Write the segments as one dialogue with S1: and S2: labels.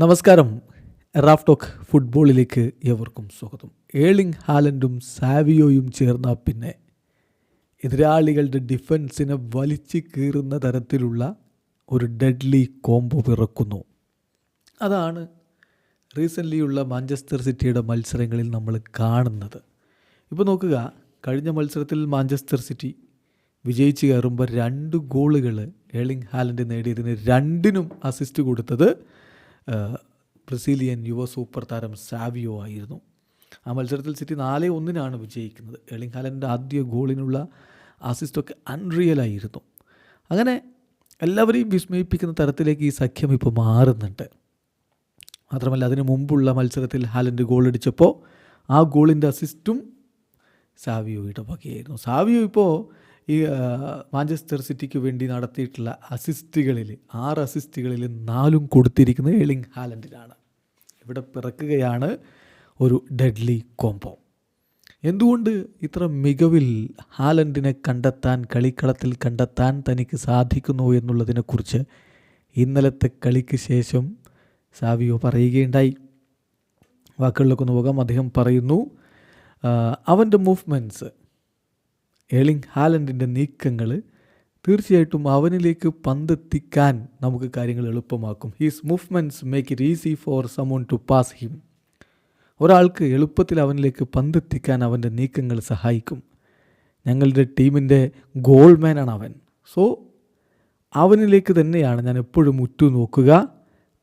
S1: നമസ്കാരം. Raf talk ഫുട്ബോളിലേക്ക് ഏവർക്കും സ്വാഗതം. ഏർലിംഗ് ഹാലൻഡും സാവിയോയും ചേർന്ന പിന്നെ എതിരാളികളുടെ ഡിഫൻസിനെ വലിച്ചു കീറുന്ന തരത്തിലുള്ള ഒരു ഡെഡ്ലി കോംബോ പിറക്കുന്നു. അതാണ് റീസെൻ്റ്ലിയുള്ള മാഞ്ചസ്റ്റർ സിറ്റിയുടെ മത്സരങ്ങളിൽ നമ്മൾ കാണുന്നത്. ഇപ്പോൾ നോക്കുക, കഴിഞ്ഞ മത്സരത്തിൽ മാഞ്ചസ്റ്റർ സിറ്റി വിജയിച്ച് കയറുമ്പോൾ 2 ഗോളുകൾ ഏർലിംഗ് ഹാലൻഡ് നേടിയതിന് 2നും അസിസ്റ്റ് കൊടുത്തത് ബ്രസീലിയൻ യുവ സൂപ്പർ താരം സാവിയോ ആയിരുന്നു. ആ മത്സരത്തിൽ സിറ്റി 4-1 വിജയിക്കുന്നത്. ഏർലിംഗ് ഹാലൻഡിൻ്റെ ആദ്യ ഗോളിനുള്ള അസിസ്റ്റൊക്കെ അൺറിയലായിരുന്നു. അങ്ങനെ എല്ലാവരെയും വിസ്മയിപ്പിക്കുന്ന തരത്തിലേക്ക് ഈ സഖ്യം ഇപ്പോൾ മാറുന്നുണ്ട്. മാത്രമല്ല, അതിന് മുമ്പുള്ള മത്സരത്തിൽ ഹാലൻഡ് ഗോളടിച്ചപ്പോൾ ആ ഗോളിൻ്റെ അസിസ്റ്റും സാവിയോയുടെ വകയായിരുന്നു. സാവിയോ ഇപ്പോൾ ഈ മാഞ്ചസ്റ്റർ സിറ്റിക്ക് വേണ്ടി നടത്തിയിട്ടുള്ള അസിസ്റ്റുകളിൽ 6 അസിസ്റ്റുകളിൽ 4 കൊടുത്തിരിക്കുന്നത് ഏർലിംഗ് ഹാലൻഡിനാണ്. ഇവിടെ പിറക്കുകയാണ് ഒരു ഡെഡ്ലി കോംബോ. എന്തുകൊണ്ട് ഇത്ര മികവിൽ ഹാലൻഡിനെ കണ്ടെത്താൻ, കളിക്കളത്തിൽ കണ്ടെത്താൻ തനിക്ക് സാധിക്കുന്നു എന്നുള്ളതിനെക്കുറിച്ച് ഇന്നലത്തെ കളിക്ക് ശേഷം സാവിയോ പറയുകയുണ്ടായി. വാക്കുകളിലൊക്കെ ഒന്ന് പോകാം. അദ്ദേഹം പറയുന്നു, അവൻ്റെ മൂവ്മെൻറ്റ്സ്, ഏർലിംഗ് ഹാലൻഡിൻ്റെ നീക്കങ്ങൾ തീർച്ചയായിട്ടും അവനിലേക്ക് പന്തെത്തിക്കാൻ നമുക്ക് കാര്യങ്ങൾ എളുപ്പമാക്കും. His movements make it easy for someone to pass him. ഒരാൾക്ക് എളുപ്പത്തിൽ അവനിലേക്ക് പന്തെത്തിക്കാൻ അവൻ്റെ നീക്കങ്ങൾ സഹായിക്കും. ഞങ്ങളുടെ ടീമിൻ്റെ ഗോൾമാനാണ് അവൻ. സോ അവനിലേക്ക് തന്നെയാണ് ഞാൻ എപ്പോഴും ഉറ്റുനോക്കുക.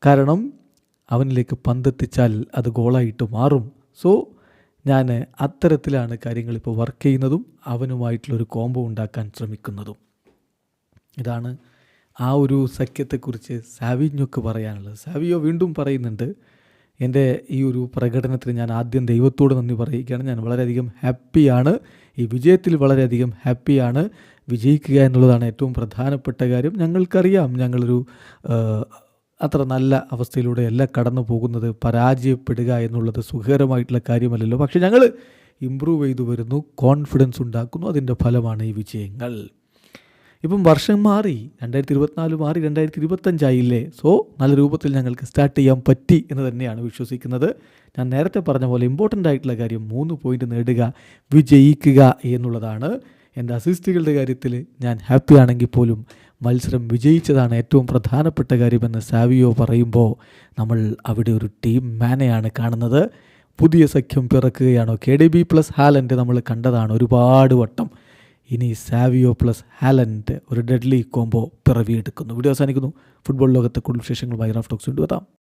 S1: കാരണം അവനിലേക്ക് പന്തെത്തിച്ചാൽ അത് ഗോളായിട്ട് മാറും. സോ ഞാൻ അത്തരത്തിലാണ് കാര്യങ്ങളിപ്പോൾ വർക്ക് ചെയ്യുന്നതും അവനുമായിട്ടുള്ളൊരു കോംബോ ഉണ്ടാക്കാൻ ശ്രമിക്കുന്നതും. ഇതാണ് ആ ഒരു സഖ്യത്തെക്കുറിച്ച് സാവിഞ്ഞോക്ക് പറയാനുള്ളത്. സാവിയോ വീണ്ടും പറയുന്നുണ്ട്, എൻ്റെ ഈ ഒരു പ്രകടനത്തിന് ഞാൻ ആദ്യം ദൈവത്തോട് നന്ദി പറയുകയാണ്. ഞാൻ വളരെയധികം ഹാപ്പിയാണ്, ഈ വിജയത്തിൽ വളരെയധികം ഹാപ്പിയാണ്. വിജയിക്കുക എന്നുള്ളതാണ് ഏറ്റവും പ്രധാനപ്പെട്ട കാര്യം. ഞങ്ങൾക്കറിയാം ഞങ്ങളൊരു അത്ര നല്ല അവസ്ഥയിലൂടെയല്ല കടന്നു പോകുന്നത്. പരാജയപ്പെടുക എന്നുള്ളത് സുഖകരമായിട്ടുള്ള കാര്യമല്ലല്ലോ. പക്ഷേ ഞങ്ങൾ ഇമ്പ്രൂവ് ചെയ്തു വരുന്നു, കോൺഫിഡൻസ് ഉണ്ടാക്കുന്നു. അതിൻ്റെ ഫലമാണ് ഈ വിജയങ്ങൾ. ഇപ്പം വർഷം മാറി, 2024 മാറി 2025 ആയില്ലേ. സോ നല്ല രൂപത്തിൽ ഞങ്ങൾക്ക് സ്റ്റാർട്ട് ചെയ്യാൻ പറ്റി എന്ന് തന്നെയാണ് വിശ്വസിക്കുന്നത്. ഞാൻ നേരത്തെ പറഞ്ഞ പോലെ ഇമ്പോർട്ടൻ്റ് ആയിട്ടുള്ള കാര്യം 3 പോയിൻ്റ് നേടുക, വിജയിക്കുക എന്നുള്ളതാണ്. എൻ്റെ അസിസ്റ്റുകളുടെ കാര്യത്തിൽ ഞാൻ ഹാപ്പി ആണെങ്കിൽ പോലും മത്സരം വിജയിച്ചതാണ് ഏറ്റവും പ്രധാനപ്പെട്ട കാര്യമെന്ന് സാവിയോ പറയുമ്പോൾ നമ്മൾ അവിടെ ഒരു ടീം മാനെയാണ് കാണുന്നത്. പുതിയ സഖ്യം പിറക്കുകയാണോ? KDB പ്ലസ് ഹാലൻഡ് നമ്മൾ കണ്ടതാണ് ഒരുപാട് വട്ടം. ഇനി സാവിയോ പ്ലസ് ഹാലൻഡ് ഒരു ഡെഡ്ലി കോംബോ പിറവിയെടുക്കുന്നു. വീഡിയോ അവസാനിക്കുന്നു. ഫുട്ബോൾ ലോകത്തെ കൂടുതൽ വിശേഷങ്ങളുമായി റാഫ് ടോക്സ് കൊണ്ടുവരാം.